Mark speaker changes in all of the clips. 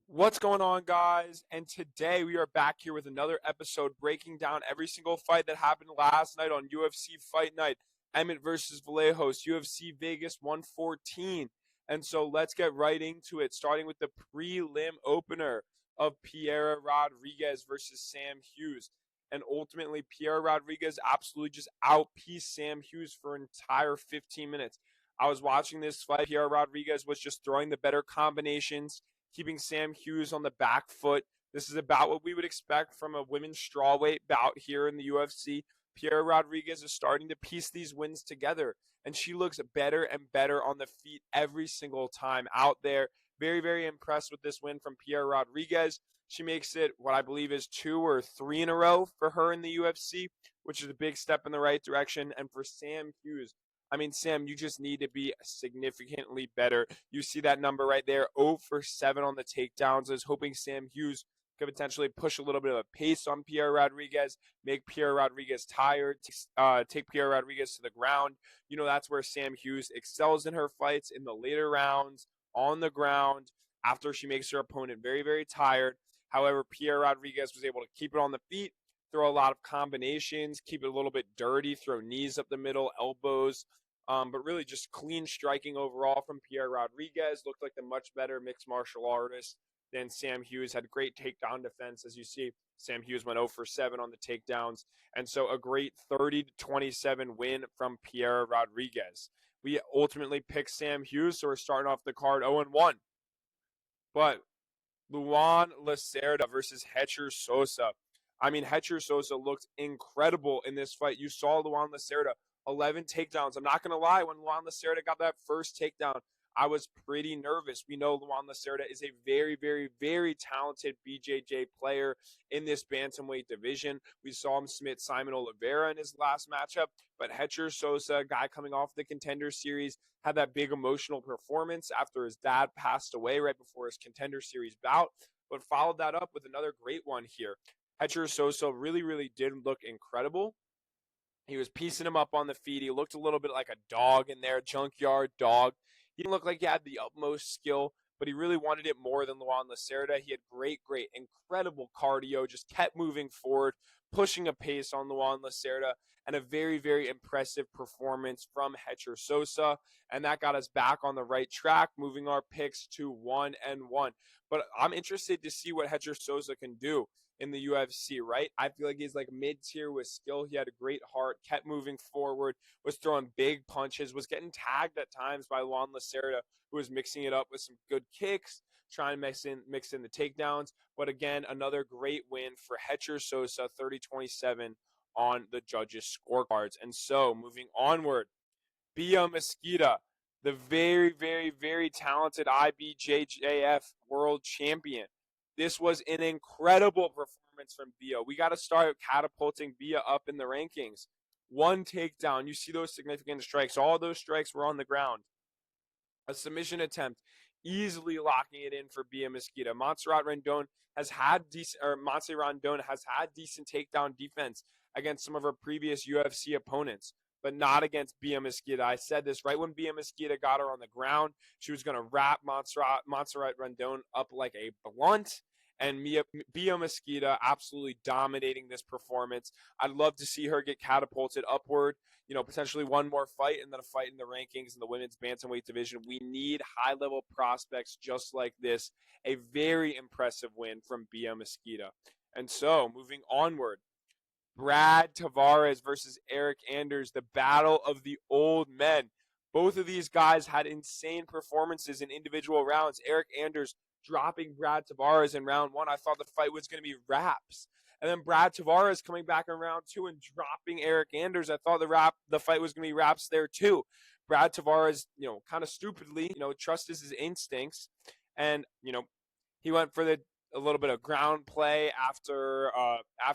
Speaker 1: What's going on, guys? And today we are back here with another episode breaking down every single fight that happened last night on UFC Fight Night. Emmett versus Vallejos, UFC Vegas 114. And so let's get right into it, starting with the prelim opener of Pierre Rodriguez versus Sam Hughes. And ultimately, Pierre Rodriguez absolutely just outpieced Sam Hughes for an entire 15 minutes. I was watching this fight. Pierre Rodriguez was just throwing the better combinations, keeping Sam Hughes on the back foot. This is about what we would expect from a women's strawweight bout here in the UFC. Pierre Rodriguez is starting to piece these wins together, and she looks better and better on the feet every single time out there. Very, very impressed with this win from Pierre Rodriguez. She makes it what I believe is 2 or 3 in a row for her in the UFC, which is a big step in the right direction. And for Sam Hughes, I mean, Sam, you just need to be significantly better. You see that number right there, 0 for 7 on the takedowns. I was hoping Sam Hughes could potentially push a little bit of a pace on Pierre Rodriguez, make Pierre Rodriguez tired, take Pierre Rodriguez to the ground. You know, that's where Sam Hughes excels in her fights in the later rounds, on the ground, after she makes her opponent very, very tired. However, Pierre Rodriguez was able to keep it on the feet, throw a lot of combinations, keep it a little bit dirty, throw knees up the middle, elbows, but really just clean striking overall from Pierre Rodriguez. Looked like the much better mixed martial artist than Sam Hughes. Had great takedown defense, as you see. Sam Hughes went 0 for 7 on the takedowns. And so a great 30-27 win from Pierre Rodriguez. We ultimately picked Sam Hughes, so we're starting off the card 0-1. But Luan Lacerda versus Hecher Sosa. I mean, Hecher Sosa looked incredible in this fight. You saw Luan Lacerda, 11 takedowns. I'm not going to lie, when Luan Lacerda got that first takedown, I was pretty nervous. We know Luan Lacerda is a very, very, very talented BJJ player in this bantamweight division. We saw him submit Simon Oliveira in his last matchup, but Hecher Sosa, a guy coming off the Contender Series, had that big emotional performance after his dad passed away right before his Contender Series bout, but followed that up with another great one here. Hecher Sosa really, really did look incredible. He was piecing him up on the feet. He looked a little bit like a dog in there, junkyard dog. He didn't look like he had the utmost skill, but he really wanted it more than Luan Lacerda. He had great, great, incredible cardio, just kept moving forward, pushing a pace on Luan Lacerda, and a very, very impressive performance from Hecher Sosa. And that got us back on the right track, moving our picks to 1-1. But I'm interested to see what Hecher Sosa can do in the UFC, right? I feel like he's like mid-tier with skill. He had a great heart, kept moving forward, was throwing big punches, was getting tagged at times by Luan Lacerda, who was mixing it up with some good kicks, trying to mix in the takedowns. But again, another great win for Hecher Sosa, 30-27 on the judges' scorecards. And so, moving onward, Bia Mesquita, the very, very, very talented IBJJF world champion. This was an incredible performance from Bia. We got to start catapulting Bia up in the rankings. One takedown. You see those significant strikes. All those strikes were on the ground. A submission attempt, easily locking it in for Bia Mesquita. Montserrat Rondon has had decent takedown defense against some of her previous UFC opponents, but not against Bia Mesquita. I said this right when Bia Mesquita got her on the ground. She was going to wrap Montserrat Rondon up like a blunt. And Bia Mesquita absolutely dominating this performance. I'd love to see her get catapulted upward, potentially one more fight and then a fight in the rankings in the women's bantamweight division. We need high-level prospects just like this. A very impressive win from Bia Mesquita. And so, moving onward, Brad Tavares versus Eric Anders, the battle of the old men. Both of these guys had insane performances in individual rounds. Eric Anders dropping Brad Tavares in round 1. I thought the fight was going to be wraps. And then Brad Tavares coming back in round 2 and dropping Eric Anders. I thought the fight was going to be wraps there too. Brad Tavares, kind of stupidly, trusted his instincts. And, he went for a little bit of ground play after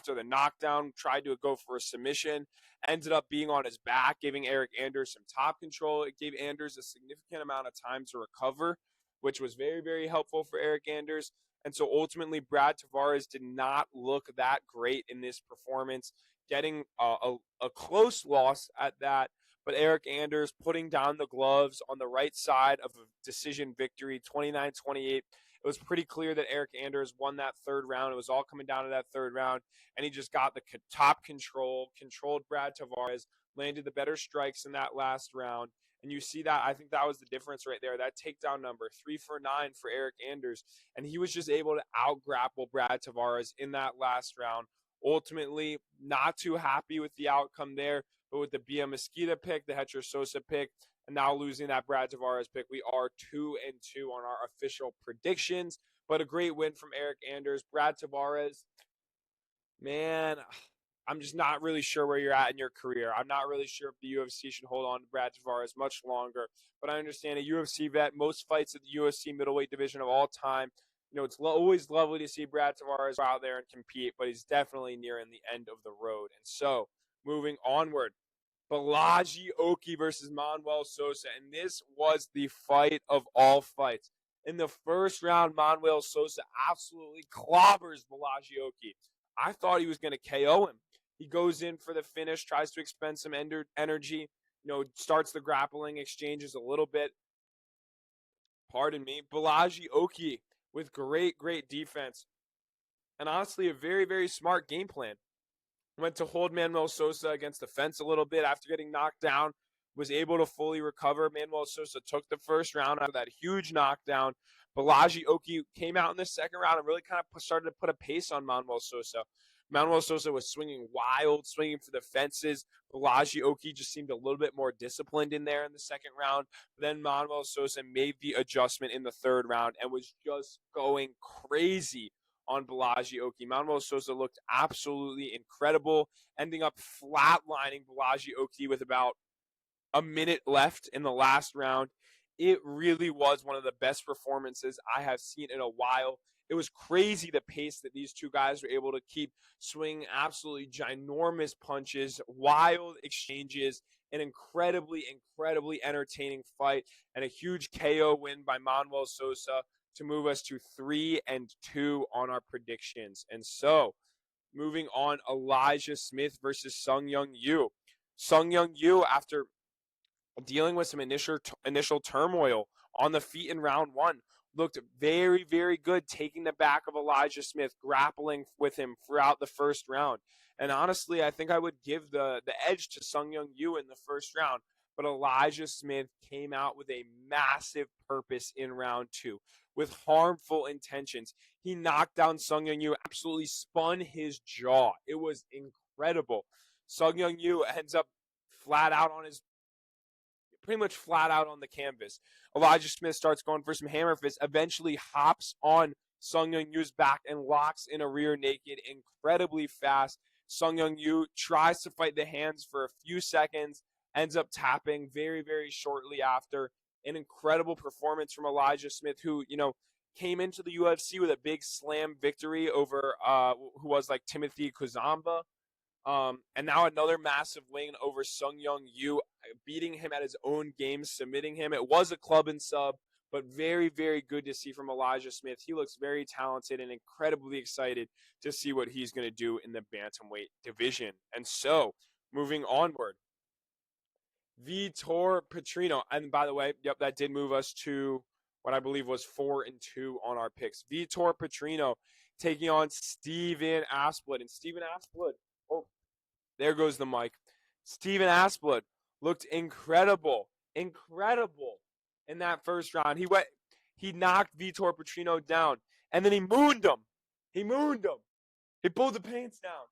Speaker 1: the knockdown, tried to go for a submission, ended up being on his back, giving Eric Anders some top control. It gave Anders a significant amount of time to recover, which was very, very helpful for Eric Anders. And so ultimately, Brad Tavares did not look that great in this performance, getting a close loss at that. But Eric Anders putting down the gloves on the right side of a decision victory, 29-28. It was pretty clear that Eric Anders won that third round. It was all coming down to that third round, and he just got the top controlled Brad Tavares, landed the better strikes in that last round. And you see that, I think that was the difference right there. That takedown number, 3 for 9 for Eric Anders. And he was just able to out-grapple Brad Tavares in that last round. Ultimately, not too happy with the outcome there, but with the Bia Mesquita pick, the Hetcher Sosa pick, and now losing that Brad Tavares pick, we are 2-2 on our official predictions. But a great win from Eric Anders. Brad Tavares, man, I'm just not really sure where you're at in your career. I'm not really sure if the UFC should hold on to Brad Tavares much longer. But I understand a UFC vet, most fights at the UFC middleweight division of all time. It's always lovely to see Brad Tavares go out there and compete, but he's definitely nearing the end of the road. And so, moving onward, Balaji Oki versus Manuel Sosa. And this was the fight of all fights. In the first round, Manuel Sosa absolutely clobbers Balaji Oki. I thought he was going to KO him. He goes in for the finish, tries to expend some energy, starts the grappling exchanges a little bit. Pardon me. Balaji Oki with great defense. And honestly, a very, very smart game plan. Went to hold Manuel Sosa against the fence a little bit after getting knocked down. Was able to fully recover. Manuel Sosa took the first round after that huge knockdown. Balaji Oki came out in the second round and really kind of started to put a pace on Manuel Sosa. Manuel Sosa was swinging wild, swinging for the fences. Balaji Oki just seemed a little bit more disciplined in there in the second round. But then Manuel Sosa made the adjustment in the third round and was just going crazy on Balaji Oki. Manuel Sosa looked absolutely incredible, ending up flatlining Balaji Oki with about a minute left in the last round. It really was one of the best performances I have seen in a while. It was crazy the pace that these two guys were able to keep swinging absolutely ginormous punches, wild exchanges, an incredibly entertaining fight, and a huge KO win by Manuel Sosa to move us to 3-2 on our predictions. And so, moving on, Elijah Smith versus Sung Young Yu. Sung Young Yu, after dealing with some initial turmoil on the feet in round one, looked very, very good, taking the back of Elijah Smith, grappling with him throughout the first round. And honestly, I think I would give the edge to Sung Young Yu in the first round. But Elijah Smith came out with a massive purpose in round two with harmful intentions. He knocked down Sung Young Yu, absolutely spun his jaw. It was incredible. Sung Young Yu ends up pretty much flat out on the canvas. Elijah Smith starts going for some hammer fists, eventually hops on Sung Young Yu's back and locks in a rear naked incredibly fast. Sung Young Yu tries to fight the hands for a few seconds, ends up tapping very, very shortly after. An incredible performance from Elijah Smith, who, came into the UFC with a big slam victory over who was like Timothy Kuzamba. And now another massive win over Sung Young Yu, beating him at his own game, submitting him. It was a club and sub, but very, very good to see from Elijah Smith. He looks very talented and incredibly excited to see what he's going to do in the bantamweight division. And so, moving onward, Vitor Petrino. And by the way, that did move us to what I believe was 4-2 on our picks. Vitor Petrino taking on Steven Asplund. And Steven Asplund, there goes the mic. Steven Asplund looked incredible in that first round. He knocked Vitor Petrino down, and then he mooned him. He pulled the pants down.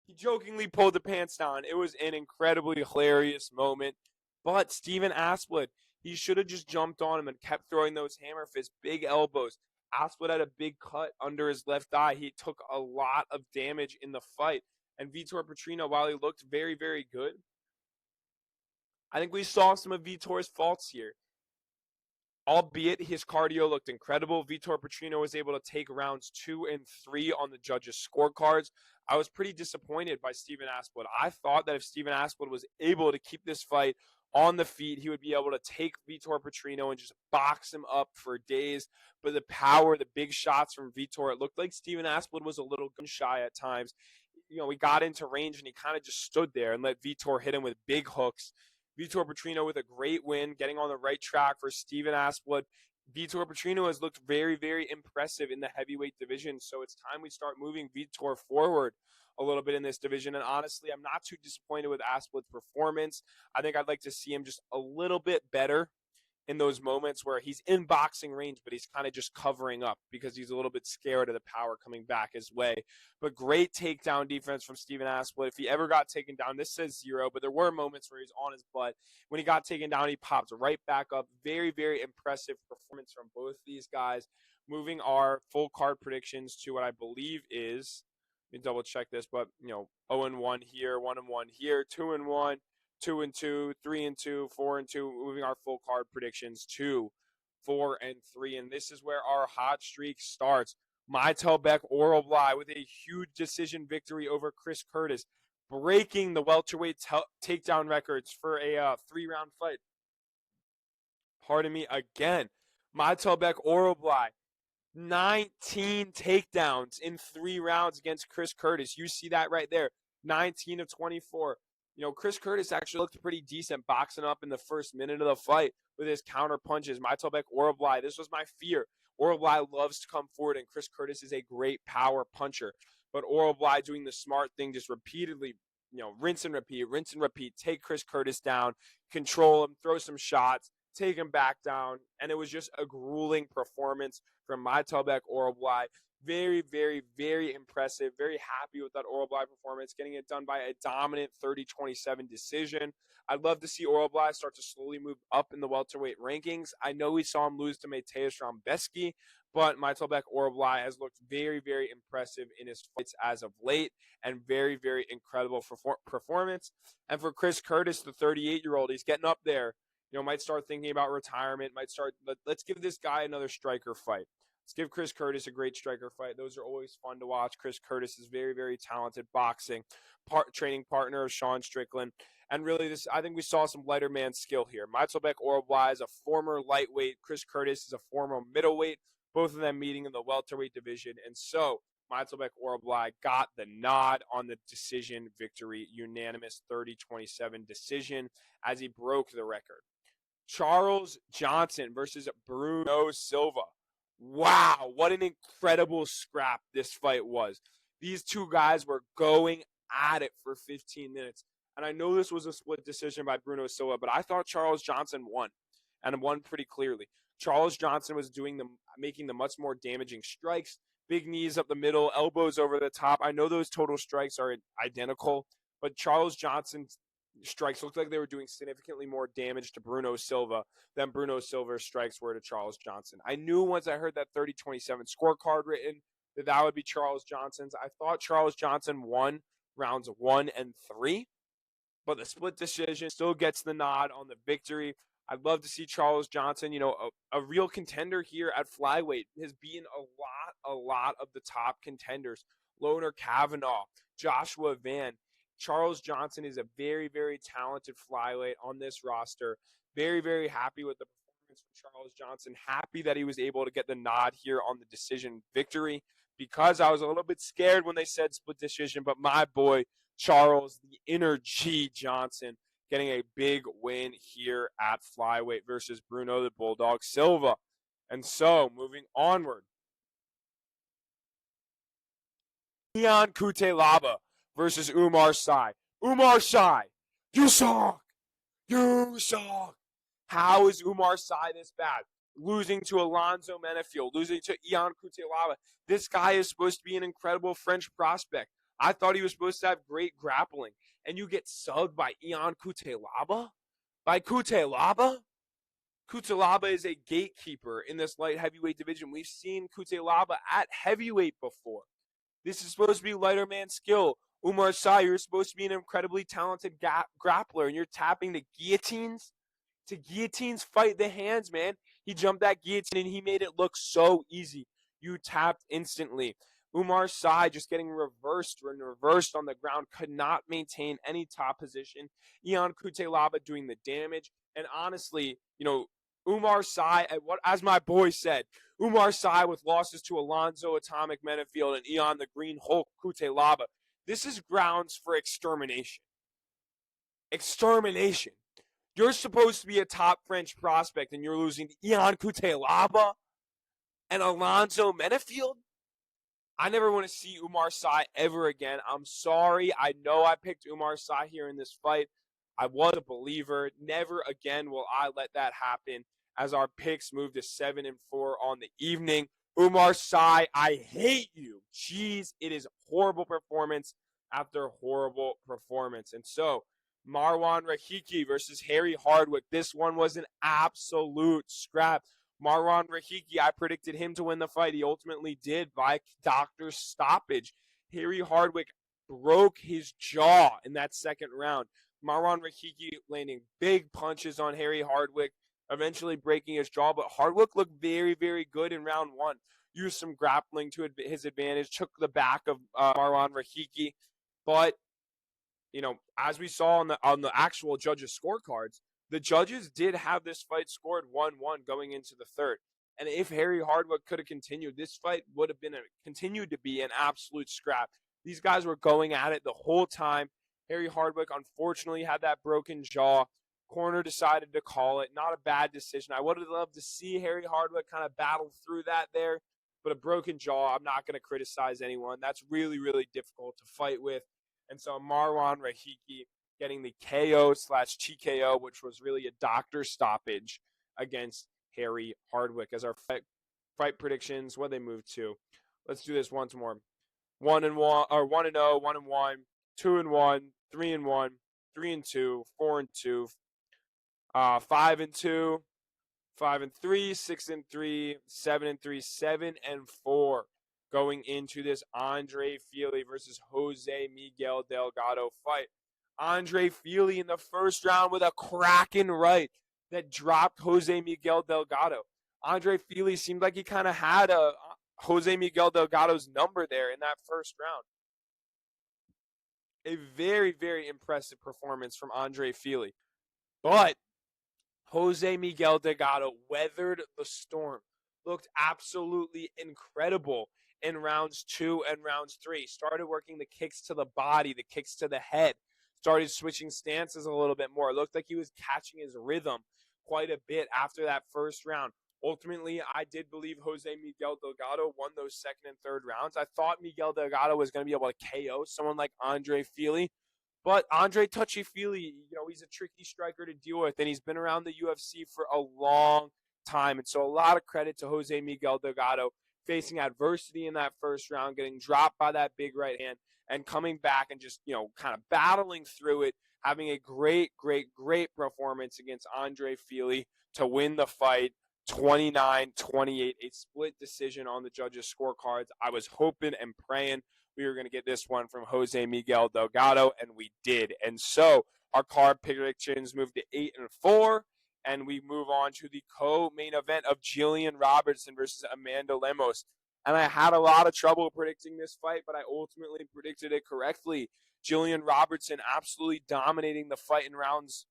Speaker 1: He jokingly pulled the pants down. It was an incredibly hilarious moment. But Steven Asplund, he should have just jumped on him and kept throwing those hammer fists, big elbows. Asplund had a big cut under his left eye. He took a lot of damage in the fight. And Vitor Petrino, while he looked very, very good, I think we saw some of Vitor's faults here. Albeit his cardio looked incredible, Vitor Petrino was able to take rounds 2 and 3 on the judges' scorecards. I was pretty disappointed by Steven Asplund. I thought that if Steven Asplund was able to keep this fight on the feet, he would be able to take Vitor Petrino and just box him up for days. But the power, the big shots from Vitor, it looked like Steven Asplund was a little gun shy at times. We got into range and he kind of just stood there and let Vitor hit him with big hooks. Vitor Petrino with a great win, getting on the right track for Steven Asplund. Vitor Petrino has looked very, very impressive in the heavyweight division. So it's time we start moving Vitor forward a little bit in this division. And honestly, I'm not too disappointed with Asplit's performance. I think I'd like to see him just a little bit better in those moments where he's in boxing range, but he's kind of just covering up because he's a little bit scared of the power coming back his way. But great takedown defense from Steven Asplit. If he ever got taken down, this says 0, but there were moments where he's on his butt. When he got taken down, he popped right back up. Very, very impressive performance from both these guys. Moving our full card predictions to what I believe is, let me double check this, but 0-1 here, 1-1 here, 2-1. 2-2, 3-2, 4-2, moving our full card predictions to 4-3. And this is where our hot streak starts. Mytelbek Orolblai with a huge decision victory over Chris Curtis, breaking the welterweight takedown records for a 3-round fight. Pardon me again. Mytelbek Orolblai, 19 takedowns in 3 rounds against Chris Curtis. You see that right there. 19 of 24. Chris Curtis actually looked pretty decent boxing up in the first minute of the fight with his counter punches. Mytelbek Orolblai, this was my fear. Orolblai loves to come forward, and Chris Curtis is a great power puncher. But Orolblai doing the smart thing, just repeatedly, rinse and repeat, take Chris Curtis down, control him, throw some shots, take him back down. And it was just a grueling performance from Mytelbek Orolblai. Very, very, very impressive. Very happy with that Orolblai performance, getting it done by a dominant 30-27 decision. I'd love to see Orolblai start to slowly move up in the welterweight rankings. I know we saw him lose to Mateusz Rambeski, but Mytelbek Orolblai has looked very, very impressive in his fights as of late, and very, very incredible performance. And for Chris Curtis, the 38-year-old, he's getting up there. Might start thinking about retirement. Let's give this guy another striker fight. Let's give Chris Curtis a great striker fight. Those are always fun to watch. Chris Curtis is very, very talented boxing, training partner of Sean Strickland. And really, I think we saw some lighter man skill here. Mytelbek Orolblai is a former lightweight. Chris Curtis is a former middleweight. Both of them meeting in the welterweight division. And so Mytelbek Orolblai got the nod on the decision victory, unanimous 30-27 decision as he broke the record. Charles Johnson versus Bruno Silva. Wow, what an incredible scrap this fight was. These two guys were going at it for 15 minutes. And I know this was a split decision by Bruno Silva, but I thought Charles Johnson won, and won pretty clearly. Charles Johnson was making the much more damaging strikes, big knees up the middle, elbows over the top. I know those total strikes are identical, but Charles Johnson's strikes looked like they were doing significantly more damage to Bruno Silva than Bruno Silva's strikes were to Charles Johnson. I knew once I heard that 30-27 scorecard written that would be Charles Johnson's. I thought Charles Johnson won rounds 1 and 3, but the split decision still gets the nod on the victory. I'd love to see Charles Johnson, a real contender here at flyweight. Has beaten a lot of the top contenders. Loner Kavanaugh, Joshua Van. Charles Johnson is a very, very talented flyweight on this roster. Very, very happy with the performance from Charles Johnson. Happy that he was able to get the nod here on the decision victory, because I was a little bit scared when they said split decision, but my boy, Charles, the inner G Johnson, getting a big win here at flyweight versus Bruno the Bulldog Silva. And so, moving onward. Ion Cutelaba versus Umar Sy. Umar Sy, you suck. You suck. How is Umar Sy this bad? Losing to Alonzo Menefield, losing to Ion Cutelaba. This guy is supposed to be an incredible French prospect. I thought he was supposed to have great grappling. And you get subbed by Ion Cutelaba? By Cutelaba? Cutelaba is a gatekeeper in this light heavyweight division. We've seen Cutelaba at heavyweight before. This is supposed to be lighter man skill. Umar Sy, you're supposed to be an incredibly talented grappler, and you're tapping the guillotines? To guillotines fight the hands, man. He jumped that guillotine, and he made it look so easy. You tapped instantly. Umar Sy just getting reversed on the ground, could not maintain any top position. Ion Cutelaba doing the damage. And honestly, Umar Sy, as my boy said, Umar Sy with losses to Alonzo Atomic Menefield and Ion the Green Hulk Cutelaba. This is grounds for extermination. Extermination. You're supposed to be a top French prospect, and you're losing to Ian Cutelaba and Alonzo Menafield? I never want to see Umar Sy ever again. I'm sorry. I know I picked Umar Sy here in this fight. I was a believer. Never again will I let that happen as our picks move to 7-4 on the evening. Umar Sy, I hate you. Jeez, it is horrible performance after horrible performance. And so, Marwan Rahiki versus Harry Hardwick. This one was an absolute scrap. Marwan Rahiki, I predicted him to win the fight. He ultimately did by doctor stoppage. Harry Hardwick broke his jaw in that second round. Marwan Rahiki landing big punches on Harry Hardwick, eventually breaking his jaw. But Hardwick looked very, very good in round one. Used some grappling to his advantage, took the back of Marwan Rahiki. But, you know, as we saw on the actual judges' scorecards, the judges did have this fight scored 1-1 going into the third. And if Harry Hardwick could have continued, this fight would have continued to be an absolute scrap. These guys were going at it the whole time. Harry Hardwick, unfortunately, had that broken jaw. Corner decided to call it. Not a bad decision. I would have loved to see Harry Hardwick kind of battle through that there. But a broken jaw, I'm not going to criticize anyone. That's really, really difficult to fight with. And so Marwan Rahiki getting the KO/TKO, which was really a doctor stoppage against Harry Hardwick. As our fight predictions, what they move to. Let's do this once more. 1-1, or 1-0, 1-1, 2-1, 3-1, 3-2, 4-2, 5-2, 5-3, 6-3, 7-3, 7-4. Going into this Andre Fili versus Jose Miguel Delgado fight. Andre Fili in the first round with a cracking right that dropped Jose Miguel Delgado. Andre Fili seemed like he kind of had Jose Miguel Delgado's number there in that first round. A very, very impressive performance from Andre Fili. But Jose Miguel Delgado weathered the storm. Looked absolutely incredible in rounds 2 and rounds 3. Started working the kicks to the body, the kicks to the head. Started switching stances a little bit more. It looked like he was catching his rhythm quite a bit after that first round. Ultimately, I did believe Jose Miguel Delgado won those second and third rounds. I thought Miguel Delgado was going to be able to KO someone like Andre Fili. But Andre Touchy-Fili, he's a tricky striker to deal with, and he's been around the UFC for a long time. And so a lot of credit to Jose Miguel Delgado facing adversity in that first round, getting dropped by that big right hand, and coming back and just, kind of battling through it, having a great, great, great performance against Andre Fili to win the fight 29-28, a split decision on the judges' scorecards. I was hoping and praying we were going to get this one from Jose Miguel Delgado, and we did. And so our card predictions move to 8-4, and we move on to the co-main event of Jillian Robertson versus Amanda Lemos. And I had a lot of trouble predicting this fight, but I ultimately predicted it correctly. Jillian Robertson absolutely dominating the fight in rounds.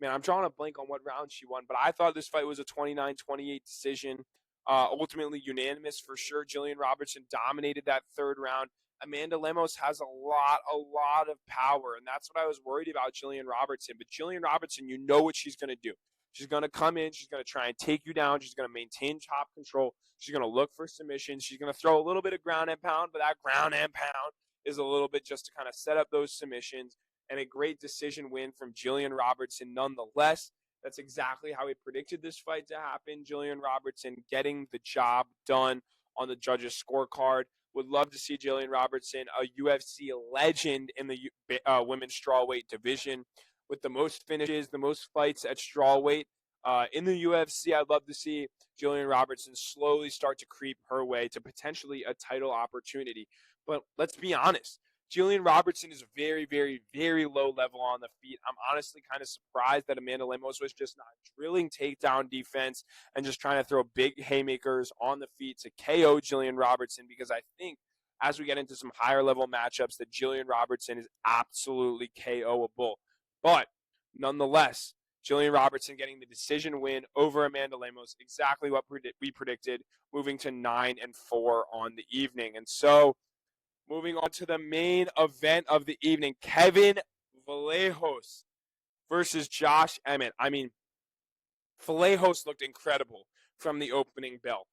Speaker 1: Man, I'm drawing a blank on what round she won, but I thought this fight was a 29-28 decision. Ultimately unanimous for sure. Jillian Robertson dominated that third round. Amanda Lemos has a lot of power, and that's what I was worried about Jillian Robertson. But Jillian Robertson, you know what she's going to do. She's going to come in. She's going to try and take you down. She's going to maintain top control. She's going to look for submissions. She's going to throw a little bit of ground and pound, but that ground and pound is a little bit just to kind of set up those submissions. And a great decision win from Jillian Robertson nonetheless. That's exactly how we predicted this fight to happen. Jillian Robertson getting the job done on the judges' scorecard. Would love to see Jillian Robertson, a UFC legend in the women's strawweight division, with the most finishes, the most fights at strawweight in the UFC. I'd love to see Jillian Robertson slowly start to creep her way to potentially a title opportunity. But let's be honest. Jillian Robertson is very, very, very low level on the feet. I'm honestly kind of surprised that Amanda Lemos was just not drilling takedown defense and just trying to throw big haymakers on the feet to KO Jillian Robertson, because I think as we get into some higher level matchups that Jillian Robertson is absolutely KOable. But nonetheless, Jillian Robertson getting the decision win over Amanda Lemos, exactly what we predicted, moving to 9-4 on the evening. And so moving on to the main event of the evening, Kevin Vallejos versus Josh Emmett. I mean, Vallejos looked incredible from the opening bell.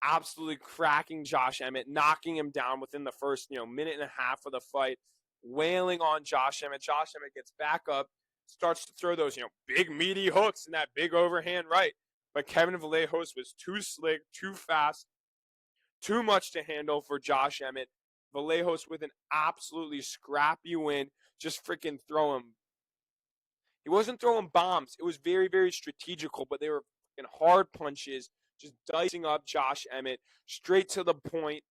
Speaker 1: Absolutely cracking Josh Emmett, knocking him down within the first, minute and a half of the fight, wailing on Josh Emmett. Josh Emmett gets back up, starts to throw those, big meaty hooks and that big overhand right. But Kevin Vallejos was too slick, too fast, too much to handle for Josh Emmett. Vallejos with an absolutely scrappy win, just freaking throw him. He wasn't throwing bombs. It was very, very strategical, but they were hard punches, just dicing up Josh Emmett straight to the point.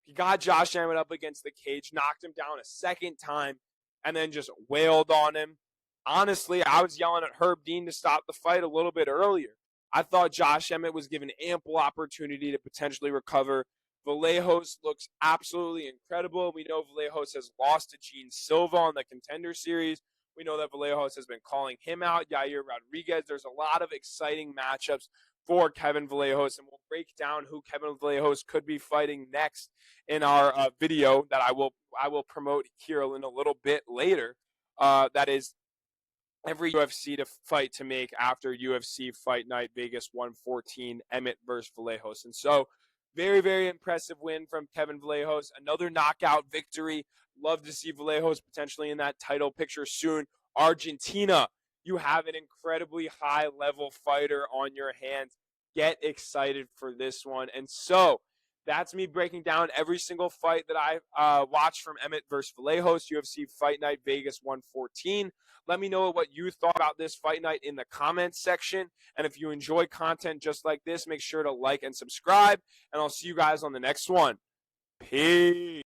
Speaker 1: He got Josh Emmett up against the cage, knocked him down a second time, and then just wailed on him. Honestly, I was yelling at Herb Dean to stop the fight a little bit earlier. I thought Josh Emmett was given ample opportunity to potentially recover. Vallejos looks absolutely incredible. We know Vallejos has lost to Gene Silva on the Contender Series. We know that Vallejos has been calling him out, Yair Rodriguez. There's a lot of exciting matchups for Kevin Vallejos, and we'll break down who Kevin Vallejos could be fighting next in our video that I will promote here in a little bit later. That is every UFC to fight to make after UFC Fight Night Vegas 114, Emmett versus Vallejos. And so, very, very impressive win from Kevin Vallejos. Another knockout victory. Love to see Vallejos potentially in that title picture soon. Argentina, you have an incredibly high-level fighter on your hands. Get excited for this one. And so, that's me breaking down every single fight that I watched from Emmett versus Vallejos, UFC Fight Night Vegas 114. Let me know what you thought about this fight night in the comments section. And if you enjoy content just like this, make sure to like and subscribe. And I'll see you guys on the next one. Peace.